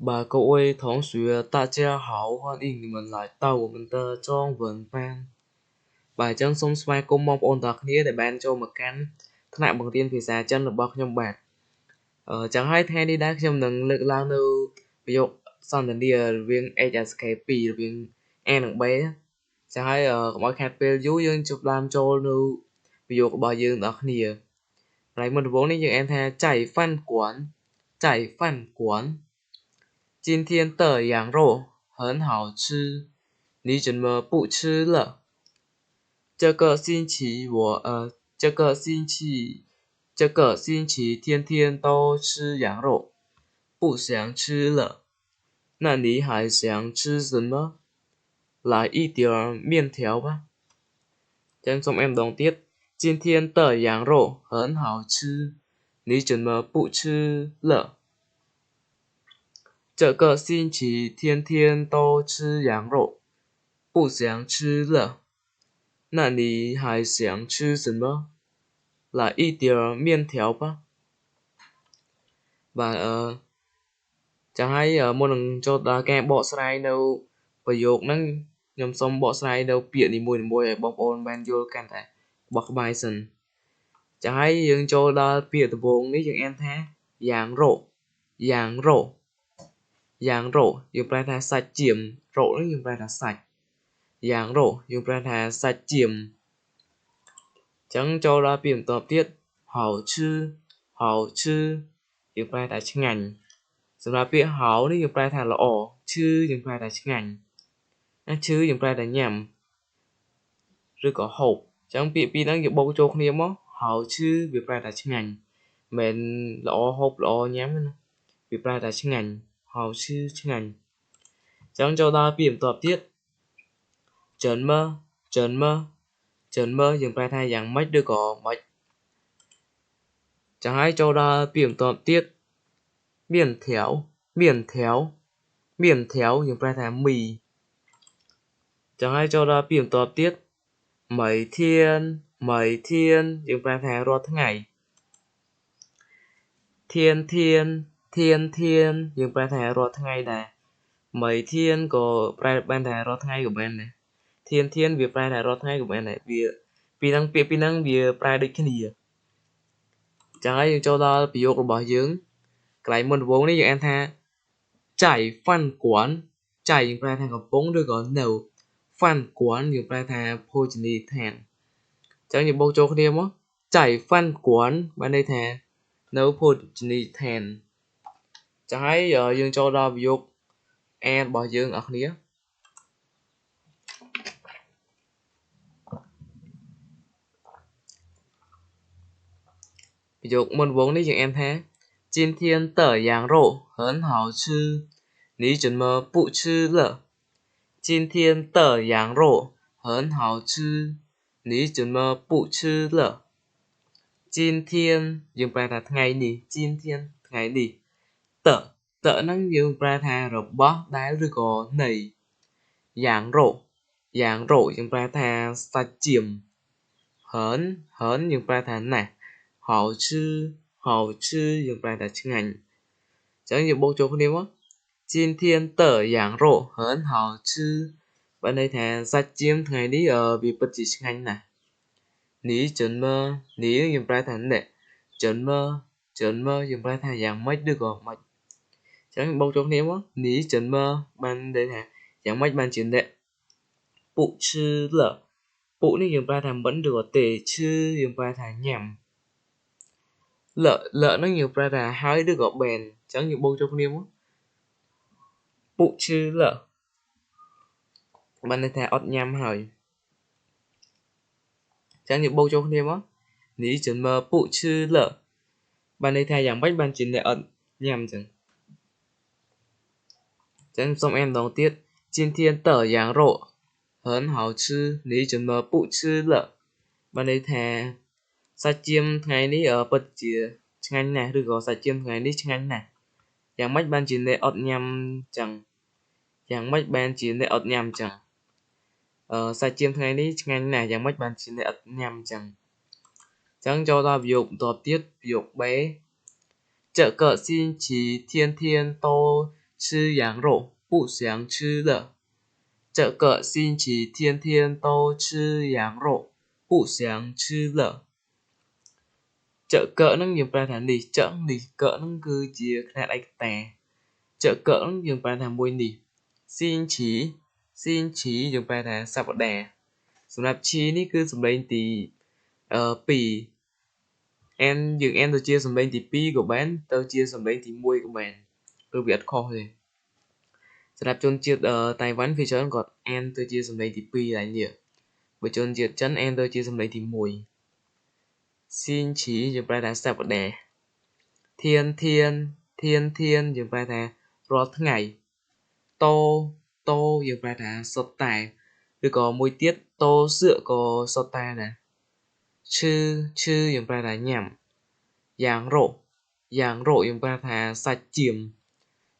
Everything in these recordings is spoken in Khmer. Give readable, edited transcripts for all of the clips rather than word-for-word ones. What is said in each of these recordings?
各位同学，大家好，欢迎你们来到我们的中文班。ចឹងសូមស្វាគមន៍បងប្អូនទាំងគ្នាដែលបានចូលមកកាន់ថ្នាក់បង្រៀនភាសាចិនរបស់ខ្ញុំបាទចឹងហើយថ្ងៃនេះដែរខ្ញុំនឹងលើកឡើងនៅប្រយោគសន្ទនារវាង HSK 2រវាង A និង B ចឹងហើយកុំឲ្យខាតពេលយូរយើងជប់ឡើងចូលនៅប្រយោគរបស់យើងទាំងគ្នាហើយមុនដំបូងនេះយើងអានថាចៃហ្វាន់គួនចៃហ្វាន់គួន今天的羊肉很好吃，你怎么不吃了？这个星期天天都吃羊肉，不想吃了。那你还想吃什么？来一点面条吧。讲中em đồng tiết，今天的羊肉很好吃，你怎么不吃了？这个星期天天都吃羊肉，不想吃了。那你还想吃什么？来一点面条吧。Và chẳng hayមុននឹងចូលដល់ការបកស្រាយនៅប្រយោគហ្នឹងខ្ញុំសូមបកស្រាយនៅពាក្យនីមួយៗឲ្យបងប្អូនបានយល់កាន់តែបោះក្បាយសិនchẳng hayយើងចូលដល់ពាក្យដំបូងនេះយើងអានថាយ៉ាងរោយ៉ាងរោយ៉ាងរោយើងប្រែថាសាច់ចៀមរោនេះយើងប្រែថាសាច់យ៉ាងរោយើងប្រែថាសាច់ចៀមចឹងចូលដល់ពាក្យបន្ទាប់ទៀតហៅឈឺហៅឈឺយើងប្រែថាឆ្ងាញ់សម្រាប់ពាក្យហៅនេះយើងប្រែថាល្អឈឺយើងប្រែថាឆ្ងាញ់ឈឺយើងប្រែថាញ៉ាំឬក៏ហូបចឹងពាក្យពីរហ្នឹងយើងបូកចូលគ្នាមកហៅឈឺវាប្រែថាឆ្ងាញ់មិនល្អហូបល្អញ៉ាំណាវាប្រែថាឆ្ងាញ់ហៅឈឺឆ្ងាញ់ចឹងចូលដល់ពាក្យបន្ទាប់ទៀតចិនមើចិនមើចិនមើយើងប្រែថាយ៉ាងម៉េចឬក៏ម៉េចchẳng hayចូលដល់ពាក្យបន្ទាប់ទៀតមាន条មាន条មាន条យើងប្រែថាមីchẳng hayចូលដល់ពាក្យបន្ទាប់ទៀត每天每天យើងប្រែថារាល់ថ្ងៃ天天天天យើងប្រែថារាល់ថ្ងៃដែរ每天ក៏ប្រែបានថារាល់ថ្ងៃក៏បានដែរ天天វាប្រែថារាល់ថ្ងៃក៏បានដែរវាពីរហ្នឹងពាក្យពីរហ្នឹងវាប្រែដូចគ្នាចឹងហើយយើងចូលដល់ប្រយោគរបស់យើងកន្លែងមុនដំបូងនេះយើងអានថាចៃហ្វាន់គួនចៃយើងប្រែថាកំពុងឬក៏នៅហ្វាន់គួនយើងប្រែថាភោជនីយដ្ឋានចឹងយើងបូកចូលគ្នាមកចៃហ្វាន់គួនបានន័យថានៅភោជនីយដ្ឋានចឹងហើយយើងចូលដល់ប្រយោគ A របស់យើងអ្នកគ្នាប្រយោគមុនដំបូងនេះយើងអានថា今天的羊肉很好吃你怎么不吃了今天的羊肉很好吃你怎么不吃了今天យើងប្រែថាថ្ងៃនេះ今天ថ្ងៃនេះតហ្នឹងយើងប្រែថារបស់ដែលឬក៏នៃយ៉ាងរោយើងប្រែថាសាច់ចៀមហើនយើងប្រែថាណាស់好吃យើងប្រែថាឆ្ងាញ់ចឹងយើងបូកចូលគ្នាមក今天的羊肉很好吃បានន័យថាសាច់ចៀមថ្ងៃនេះវាពិតជាឆ្ងាញ់ណាស់你怎么你យើងប្រែថាអ្នក怎么យើងប្រែថាយ៉ាងម៉េចឬក៏ម៉េចចឹងបូកចូលគ្នាមក你怎么បានន័យថាយ៉ាងម៉េចបានជាអ្នក不吃了ពុនេះយើងប្រែថាមិនឬក៏ទេឈឺយើងប្រែថាញ៉ាំលហ្នឹងយើងប្រែថាហើយឬក៏បែនអញ្ចឹងយើងបូកចូលគ្នាមកពុឈឺលបានន័យថាអត់ញ៉ាំហើយអញ្ចឹងយើងបូកចូលគ្នាមក你怎么不吃了បានន័យថាយ៉ាងម៉េចបានជាអ្នកអត់ញ៉ាំអញ្ចឹងសូមអានម្ដងទៀត今天的羊肉很好吃你怎么不吃了បានន័យថាសាច់ចៀមថ្ងៃនេះពិតជាឆ្ងាញ់ណាស់ឬក៏សាច់ចៀមថ្ងៃនេះឆ្ងាញ់ណាស់យ៉ាងម៉េចបានជាអ្នកអត់ញ៉ាំចឹងយ៉ាងម៉េចបានជាអ្នកអត់ញ៉ាំចឹងសាច់ចៀមថ្ងៃនេះឆ្ងាញ់ណាស់យ៉ាងម៉េចបានជាអ្នកអត់ញ៉ាំចឹងចឹងចូលដល់ប្រយោគបន្ទាប់ទៀតប្រយោគ B 这个星期天天都吃羊肉，不想吃了。这个星期天天都吃羊肉，不想吃了. Chợ cỡ nó nhiều bài thằng đi chợ đi cỡ nó cứ chia khai đại tè chợ cỡ nó nhiều bài thằng môi đi xin chỉ nhiều bài thằng sắp đè sum nạp chi ní cứ sum lên thì pì en tôi chia sum lên thì pi của bạn tôi chia sum lên thì môi của bạn tôi biết kho rồi sum nạp chôn chia tài ván phía trên còn en tôi chia sum lên thì pi lại nhiều bởi chôn chia chân en tôi chia sum lên thì môi xin chỉ nhiều bài thằng sắp đè thiên thiên dừng bài thà rồi tháng ngày tô tô dừng bài thà sọt tài rồi có môi tiết tô sữa có sọt tài nè chư chư dừng bài thà nhảm giang rộ dừng bài thà sạch chìm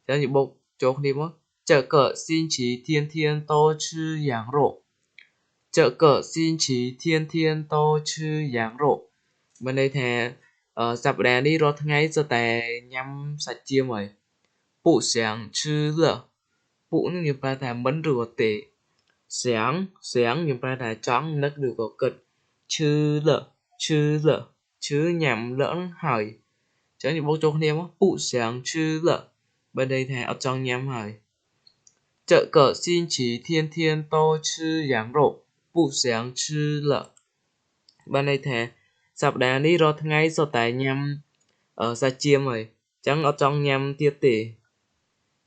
cho những bộ chốt đi mất chợ cỡ xin chỉ thiên thiên tô chư giang rộ chợ cỡ xin chỉ thiên thiên tô chư giang rộ bên đây thà sạp đèn đi rồi ngay giờ tài nhắm sạch chiêm rồi bụ sáng chư lợ bụ như ba thà mấn rùa tệ sáng như ba thà trắng nấc được có cật chư lợ chứ nhằm lỡn hỏi chẳng như bố cho con em á bụ sáng chư lợ bên đây thà ở trong nhắm hỏi chợ cỡ xin chỉ thiên thiên tô chư giáng rộ bụ sáng chư lợ bên đây thà sạp đèn đi rồi ngay giờ tài nhắm ở sa chiêm rồi chẳng ở trong nhắm tiết tỉ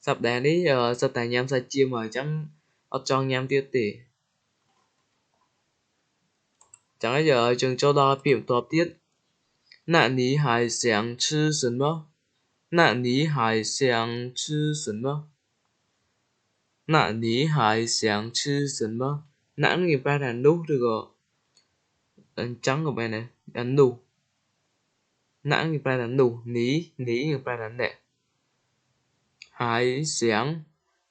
sạp đèn đi giờ tài nhắm sa chiêm rồi chẳng ở trong nhắm tiết tỉ chẳng bây giờ trường cho đó biểu tập tiết nạn ní hải sáng chư sân mơ nạn ní hải sáng chư sân mơ nạn ní hải sáng chư sân mơ nạn người ta là nụ được rồi trắng của bài này là nụ nạn người ta là nụ ní người ta là nè hải sáng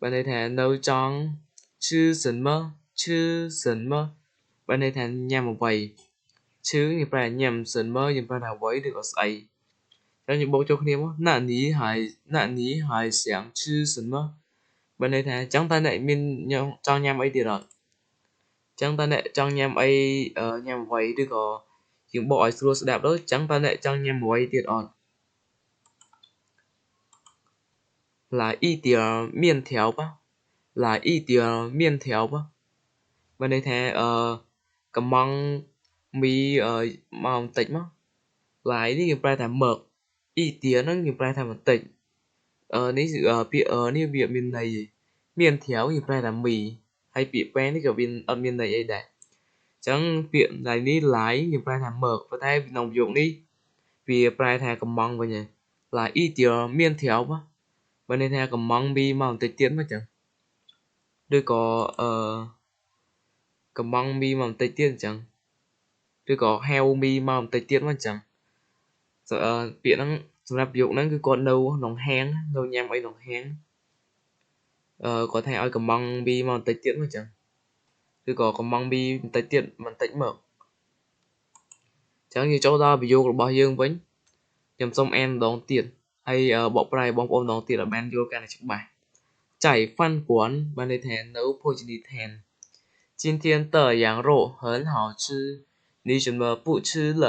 bài này thà nâu trắng chư sân mơ bài này thà nhằm một vầy chứ người ta nhằm sân mơ người ta là với được ở sấy cho những bộ cho khi mà nạn ní hải sáng chư sân mơ bài này thà chẳng ta lại mình nhau cho nhằm ấy thì rồi chẳng ta lại trong nhằm ấy nhằm với được có những bộ ấy xưa đẹp đó chẳng ta lại trong nhằm với thì rồi là y tiệt miên theo ba là y tiệt miên theo ba bên đây thà cầm măng mì màu tịch mà lại đi người ta mực y tiệt nó người ta một tịch nếu bị nếu bị miền này miền theo người ta mì hay bị quen cái miền ở miền này ấy đấy chẳng việc này đi lái người ta mực và thay nồng dụng đi vì prai thà cầm măng vậy nhỉ là y tiệt miền theo ba bên đây thà cầm măng mì màu tịch tiến mà chẳng đây có cầm măng mì màu tịch tiến chẳng đây có heo mi màu tịch tiến mà chẳng sợ biển nóសម្រាប់យកហ្នឹងគឺគាត់នៅក្នុងហាងនៅញ៉ាំអីក្នុងហាងគាត់ថាឲ្យកំងប៊ីមកបន្តិចទៀតមកចឹងគឺក៏កំងប៊ីបន្តិចទៀតបន្តិចមកចឹងយើងចូលដល់ប្រយោគរបស់យើងវិញខ្ញុំសុំអានម្ដងទៀតហើយបកប្រែបងប្អូនម្ដងទៀតឲ្យបានយល់កាន់តែច្បាស់ចៃហ្វាន់គួនបានន័យថានៅភោជនីយដ្ឋាន今天的羊肉很好吃你怎么不吃了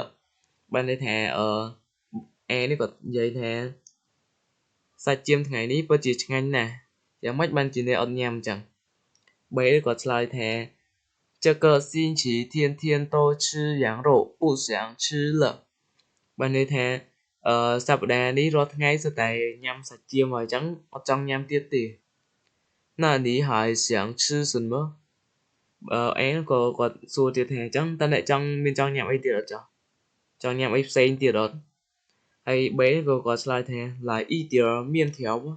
បានន័យថានេះគាត់និយាយថាសាច់ជៀមថ្ងៃនេះពិតជាឆ្ងាញ់ណាស់យ៉ាងម៉េចបានជាអ្នកអត់ញ៉ាំចឹង3គាត់ឆ្លើយថា这个星期天天都吃羊肉不想吃了បានន័យថាសប្តាហ៍នេះរាល់ថ្ងៃសុទ្ធតែញ៉ាំសាច់ជៀមហើយចឹងអត់ចង់ញ៉ាំទៀតទេ那你还想吃什么ក៏គាត់សួរទៀតថាចឹងតើអ្នកចង់មានចង់ញ៉ាំអីទៀតអត់ចោះចង់ញ៉ាំអីផ្សេងទៀតអត់ហើយ B ក៏គាត់ឆ្លើយថា来一点面条吗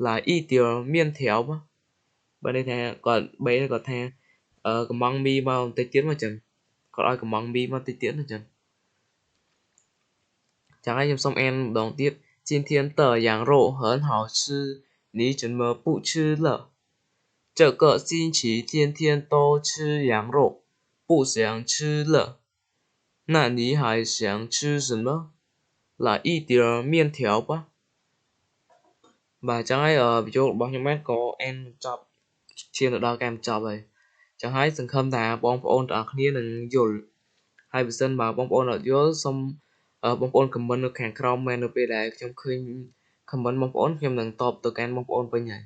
来一点面条吗បើនេះថាគាត់ B គាត់ថាកំងមីមកបន្តិចទៀតមកចឹងគាត់ឲ្យកំងមីមកបន្តិចទៀតចឹងចឹងហើយខ្ញុំសុំអានម្ដងទៀត今天的羊肉很好吃你怎么不吃了这个星期天天都吃羊肉不想吃了那你还想吃什么来一点面条吧 Và chẳng ấy videoរបស់ខ្ញុំបានក៏ end ចប់ឈានទៅដល់ការបញ្ចប់ហើយចឹងហើយសង្ឃឹមថាបងប្អូនទាំងអស់គ្នានឹងយល់ហើយបើសិនបើបងប្អូនអត់យល់សូមបងប្អូន comment នៅខាងក្រោមមែននៅពេលដែលខ្ញុំឃើញ comment បងប្អូនខ្ញុំនឹងតបទៅកាន់បងប្អូនវិញហើយ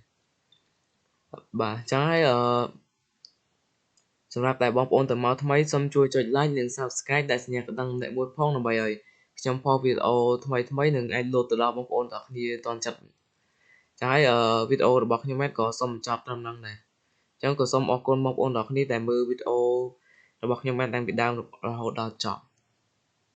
បាទចឹងហើយសម្រាប់តែបងប្អូនទៅមកថ្មីសូមជួយចុច like និង subscribe ដែលសញ្ញាកណ្ដឹងម្នាក់មួយផងដើម្បីឲ្យខ្ញុំផុសវីដេអូថ្មីៗនឹងអាចលោតទៅដល់បងប្អូនទាំងអស់គ្នាទាន់ចិត្តចឹងហើយវីដេអូរបស់ខ្ញុំហ្នឹងក៏សូមបញ្ចប់ត្រឹមហ្នឹងដែរចឹងក៏សូមអរគុណបងប្អូនទាំងអស់គ្នាដែលមើលវីដេអូរបស់ខ្ញុំបានតាំងពីដើមរហូតដល់ចប់